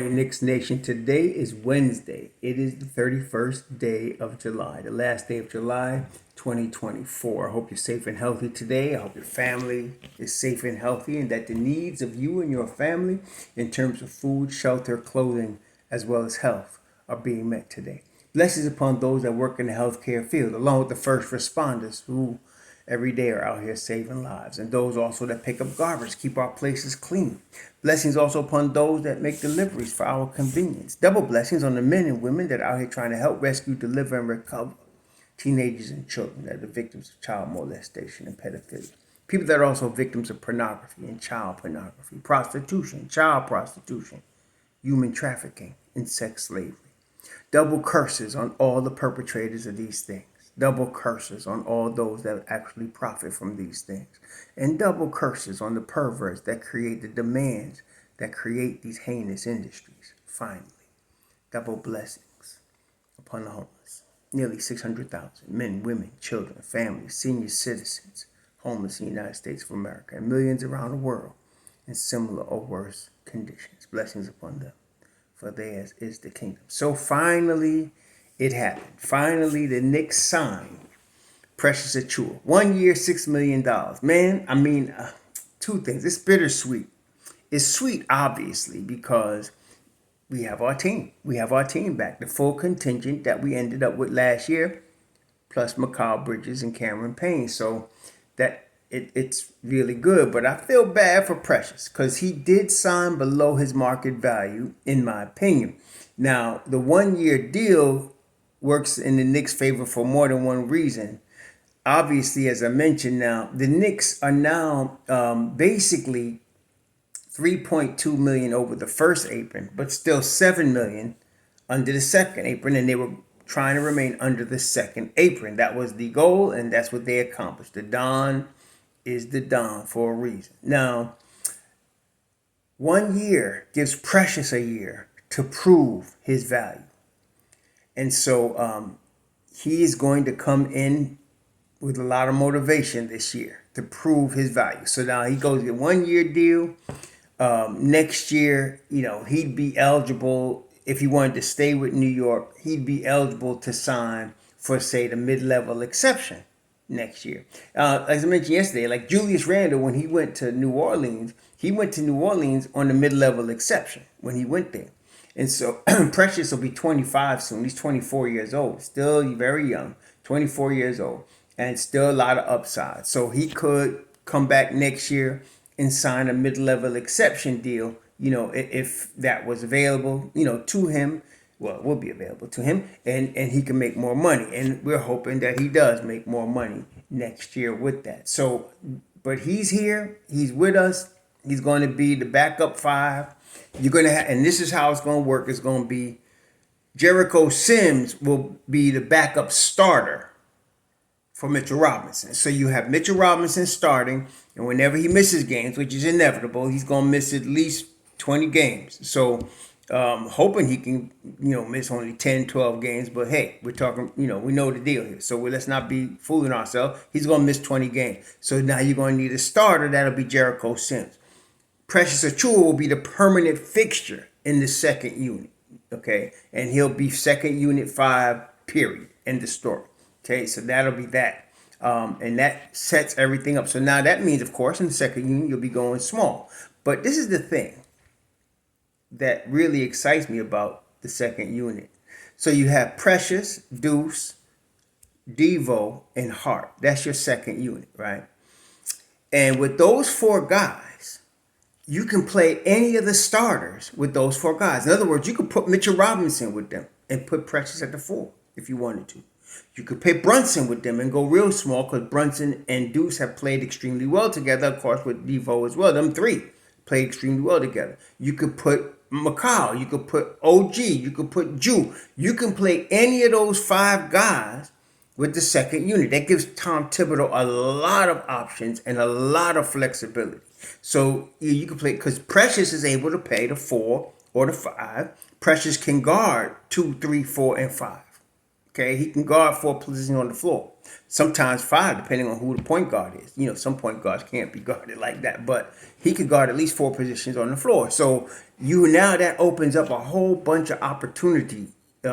Knicks Nation. Today is Wednesday. It is the 31st day of July, the last day of July 2024. I hope you're safe and healthy today. I hope your family is safe and healthy and that the needs of you and your family in terms of food, shelter, clothing, as well as health are being met today. Blessings upon those that work in the healthcare field, along with the first responders who every day are out here saving lives, and those also that pick up garbage, keep our places clean. Blessings also upon those that make deliveries for our convenience. Double blessings on the men and women that are out here trying to help rescue, deliver, and recover teenagers and children that are victims of child molestation and pedophilia. People that are also victims of pornography and child pornography, prostitution, child prostitution, human trafficking, and sex slavery. Double curses on all the perpetrators of these things. Double curses on all those that actually profit from these things. And double curses on the perverts that create the demands that create these heinous industries. Finally, double blessings upon the homeless. Nearly 600,000 men, women, children, families, senior citizens, homeless in the United States of America, and millions around the world in similar or worse conditions. Blessings upon them, for theirs is the kingdom. So finally, it happened. Finally, the Knicks signed Precious Achiuwa. 1 year, $6 million. Man, two things. It's bittersweet. It's sweet, obviously, because we have our team. We have our team back. The full contingent that we ended up with last year, plus Mikal Bridges and Cameron Payne. So it's really good. But I feel bad for Precious because he did sign below his market value, in my opinion. Now, the 1 year deal works in the Knicks' favor for more than one reason. Obviously, as I mentioned now, the Knicks are now basically 3.2 million over the first apron, but still 7 million under the second apron, and they were trying to remain under the second apron. That was the goal, and that's what they accomplished. The Don is the Don for a reason. Now, 1 year gives Precious a year to prove his value. And so he is going to come in with a lot of motivation this year to prove his value. So now he goes to a 1 year deal. Next year, he'd be eligible if he wanted to stay with New York. He'd be eligible to sign for, say, the mid-level exception next year. As I mentioned yesterday, like Julius Randle, when he went to New Orleans, on the mid-level exception when he went there. And so Precious will be 25 soon. He's 24 years old, still very young, 24 years old, and still a lot of upside. So he could come back next year and sign a mid-level exception deal, if that was available, to him. Well, it will be available to him, and he can make more money. And we're hoping that he does make more money next year with that. So, but he's here. He's with us. He's going to be the backup five. You're going to have, and this is how it's going to work. It's going to be Jericho Sims will be the backup starter for Mitchell Robinson. So you have Mitchell Robinson starting, and whenever he misses games, which is inevitable, he's going to miss at least 20 games. So hoping he can, miss only 10, 12 games. But hey, we're talking, we know the deal here. So let's not be fooling ourselves. He's going to miss 20 games. So now you're going to need a starter. That'll be Jericho Sims. Precious Achiuwa will be the permanent fixture in the second unit, okay? And he'll be second unit 5, period, end of story, okay? So that'll be that. And that sets everything up. So now that means, of course, in the second unit, you'll be going small. But this is the thing that really excites me about the second unit. So you have Precious, Deuce, Devo, and Hart. That's your second unit, right? And with those 4 guys, you can play any of the starters with those 4 guys. In other words, you could put Mitchell Robinson with them and put Precious at the 4 if you wanted to. You could play Brunson with them and go real small because Brunson and Deuce have played extremely well together, of course, with Devo as well. Them 3 played extremely well together. You could put Mikal, you could put OG, you could put Jew. You can play any of those 5 guys with the second unit. That gives Tom Thibodeau a lot of options and a lot of flexibility. So you can play, because Precious is able to pay the 4 or the 5. Precious can guard 2, 3, 4, and 5. Okay, he can guard 4 positions on the floor. Sometimes 5, depending on who the point guard is. Some point guards can't be guarded like that, but he could guard at least 4 positions on the floor. So that opens up a whole bunch of opportunity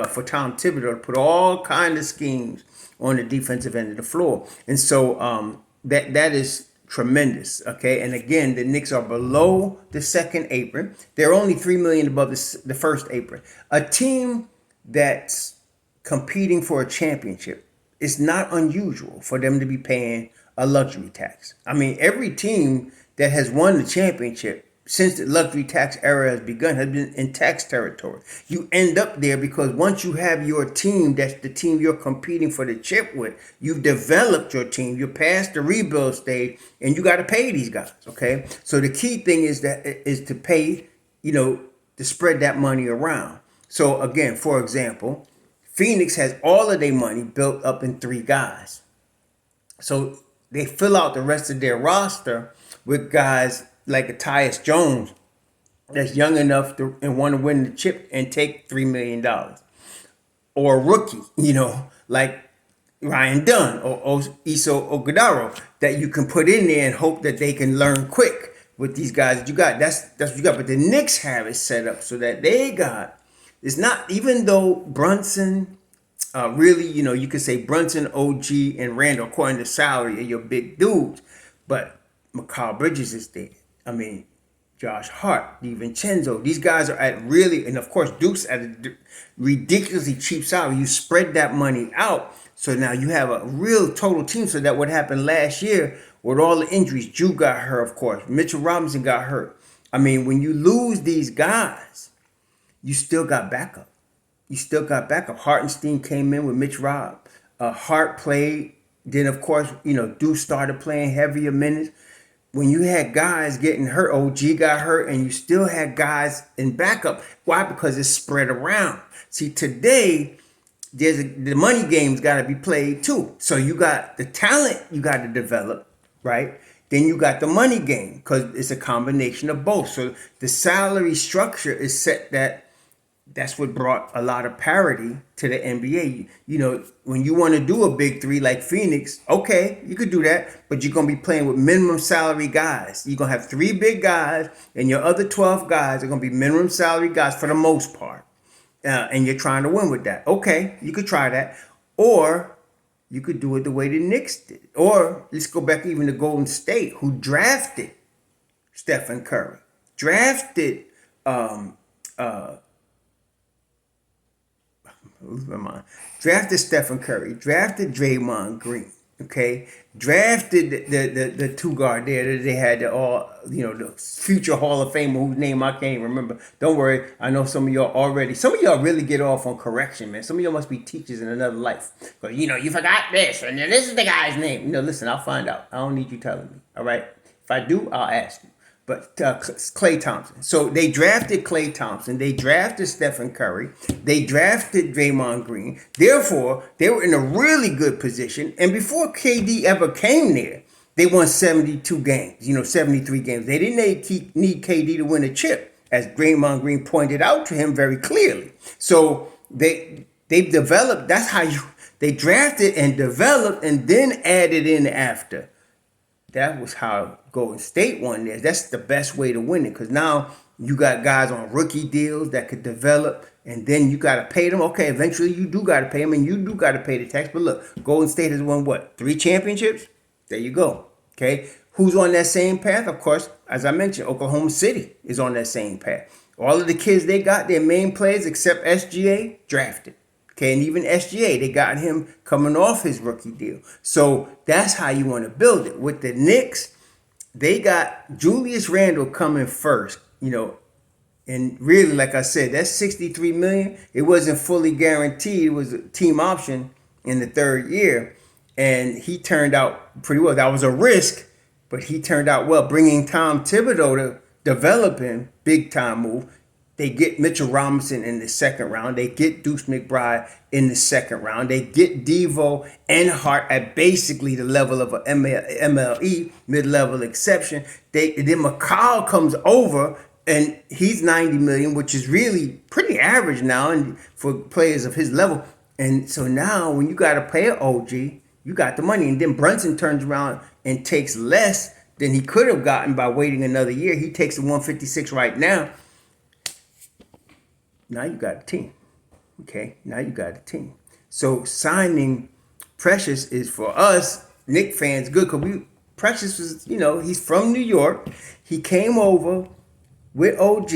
for Tom Thibodeau to put all kind of schemes on the defensive end of the floor, and so that is tremendous. Okay, and again, the Knicks are below the second apron. They're only $3 million above the first apron. A team that's competing for a championship, it's not unusual for them to be paying a luxury tax. I mean, every team that has won the championship since the luxury tax era has begun has been in tax territory. You end up there because once you have your team, that's the team you're competing for the chip with, you've developed your team, you're past the rebuild stage, and you got to pay these guys, okay? So the key thing is to pay, to spread that money around. So again, for example, Phoenix has all of their money built up in 3 guys. So they fill out the rest of their roster with guys like Tyus Jones that's young enough to and want to win the chip and take $3 million. Or a rookie, like Ryan Dunn or Iso Ogudaro that you can put in there and hope that they can learn quick with these guys that you got. That's what you got. But the Knicks have it set up so that they got, it's not, even though Brunson, really, you could say Brunson, OG, and Randall, according to salary, are your big dudes. But Mikal Bridges is there. I mean, Josh Hart, DiVincenzo, these guys are at really, and of course, Duke's at a ridiculously cheap salary. You spread that money out. So now you have a real total team. So that what happened last year with all the injuries, Drew got hurt, of course. Mitchell Robinson got hurt. I mean, when you lose these guys, you still got backup. Hartenstein came in with Mitch Rob. Hart played. Then, of course, Duke started playing heavier minutes. When you had guys getting hurt, OG got hurt, and you still had guys in backup. Why? Because it's spread around. See, today, the money game's got to be played too. So you got the talent you got to develop, right? Then you got the money game because it's a combination of both. So the salary structure is set that's what brought a lot of parity to the NBA. When you want to do a big 3 like Phoenix, okay, you could do that, but you're going to be playing with minimum salary guys. You're going to have 3 big guys, and your other 12 guys are going to be minimum salary guys for the most part. And you're trying to win with that. Okay, you could try that. Or you could do it the way the Knicks did. Or let's go back even to Golden State, who drafted Stephen Curry. Drafted Stephen Curry, drafted Draymond Green, okay? Drafted the 2 guard there that they had the future Hall of Famer whose name I can't remember. Don't worry, I know some of y'all really get off on correction, man. Some of y'all must be teachers in another life. But you forgot this, and this is the guy's name. Listen, I'll find out. I don't need you telling me, all right? If I do, I'll ask you. But Klay Thompson. So they drafted Klay Thompson. They drafted Stephen Curry. They drafted Draymond Green. Therefore, they were in a really good position. And before KD ever came there, they won 72 games, 73 games. They didn't need KD to win a chip, as Draymond Green pointed out to him very clearly. So they've developed. That's how they drafted and developed and then added in after. That was how Golden State won this. That's the best way to win it because now you got guys on rookie deals that could develop, and then you got to pay them. Okay, eventually you do got to pay them, and you do got to pay the tax. But look, Golden State has won, 3 championships? There you go. Okay, who's on that same path? Of course, as I mentioned, Oklahoma City is on that same path. All of the kids they got, their main players except SGA, drafted. Okay, and even SGA, they got him coming off his rookie deal. So that's how you want to build it. With the Knicks, they got Julius Randle coming first, and really, like I said, that's $63 million. It wasn't fully guaranteed. It was a team option in the 3rd year, and he turned out pretty well. That was a risk, but he turned out well. Bringing Tom Thibodeau to develop him, big time move. They get Mitchell Robinson in the 2nd round. They get Deuce McBride in the 2nd round. They get Devo and Hart at basically the level of an MLE, mid-level exception. Then Mikal comes over, and he's $90 million, which is really pretty average now and for players of his level. And so now when you got to pay an OG, you got the money. And then Brunson turns around and takes less than he could have gotten by waiting another year. He takes the 156 right now. Now you got a team. Okay, now you got a team. So signing Precious is for us, Knicks fans, good, because Precious was, he's from New York. He came over with OG.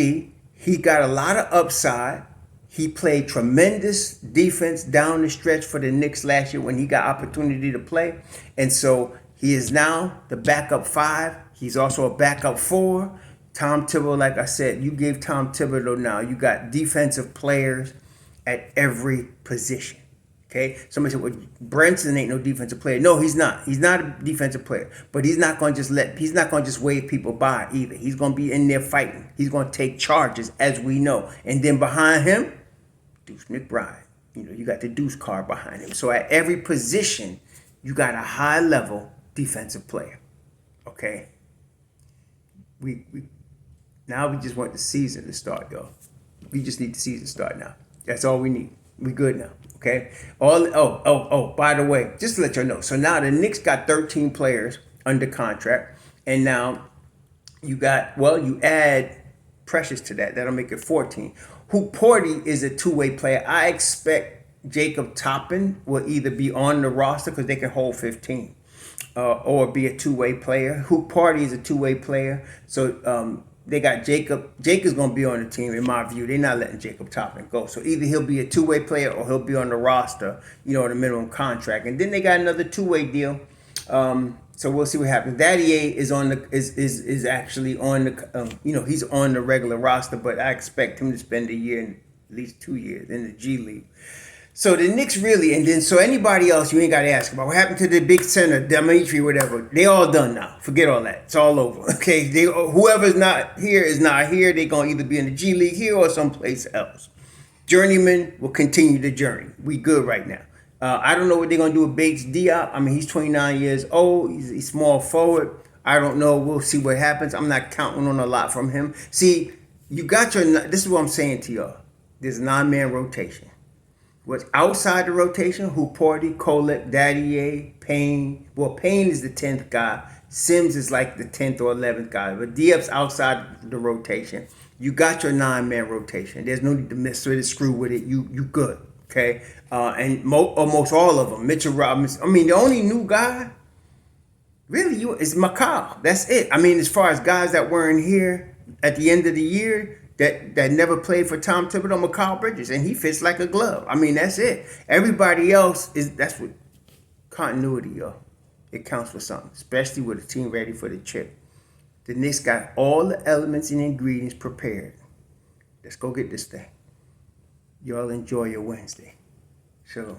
He got a lot of upside. He played tremendous defense down the stretch for the Knicks last year when he got opportunity to play. And so he is now the backup 5. He's also a backup 4. Tom Thibodeau, like I said, you gave Tom Thibodeau now. You got defensive players at every position. Okay? Somebody said, well, Brunson ain't no defensive player. No, he's not. He's not a defensive player. But he's not going to just wave people by either. He's going to be in there fighting. He's going to take charges, as we know. And then behind him, Deuce McBride. You got the Deuce card behind him. So at every position, you got a high-level defensive player. Okay? Now we just want the season to start, y'all. We just need the season to start now. That's all we need. We good now. Okay? By the way, just to let you know. So now the Knicks got 13 players under contract. And now you add Precious to that. That'll make it 14. Porty is a two-way player. I expect Jacob Toppin will either be on the roster because they can hold 15. Or be a two-way player. Porty is a two-way player. So they got Jacob. Jacob's going to be on the team, in my view. They're not letting Jacob Toppin go. So either he'll be a two-way player or he'll be on the roster, on the minimum contract. And then they got another two-way deal. So we'll see what happens. Daddier is actually on the he's on the regular roster, but I expect him to spend a year, at least 2 years in the G League. So the Knicks really, and then so anybody else you ain't got to ask about. What happened to the big center, Dimitri, whatever? They all done now. Forget all that. It's all over. Okay, whoever's not here is not here. They're gonna either be in the G League here or someplace else. Journeyman will continue the journey. We good right now. I don't know what they're going to do with Bates Diop. I mean, he's 29 years old. He's small forward. I don't know. We'll see what happens. I'm not counting on a lot from him. See, this is what I'm saying to y'all. There's a 9-man rotation. What's outside the rotation, Porty, Kolek, Daddier, Payne. Well, Payne is the 10th guy. Sims is like the 10th or 11th guy. But Diop's outside the rotation. You got your 9-man rotation. There's no need to mess with it, screw with it. You good. Okay, and almost all of them. Mitchell Robinson. I mean, the only new guy really is Mikal. That's it. I mean, as far as guys that weren't here at the end of the year that never played for Tom Thibodeau, Mikal Bridges, and he fits like a glove. I mean, that's it. Everybody else that's what continuity, y'all. It counts for something, especially with a team ready for the chip. The Knicks got all the elements and ingredients prepared. Let's go get this thing. Y'all enjoy your Wednesday. Shalom.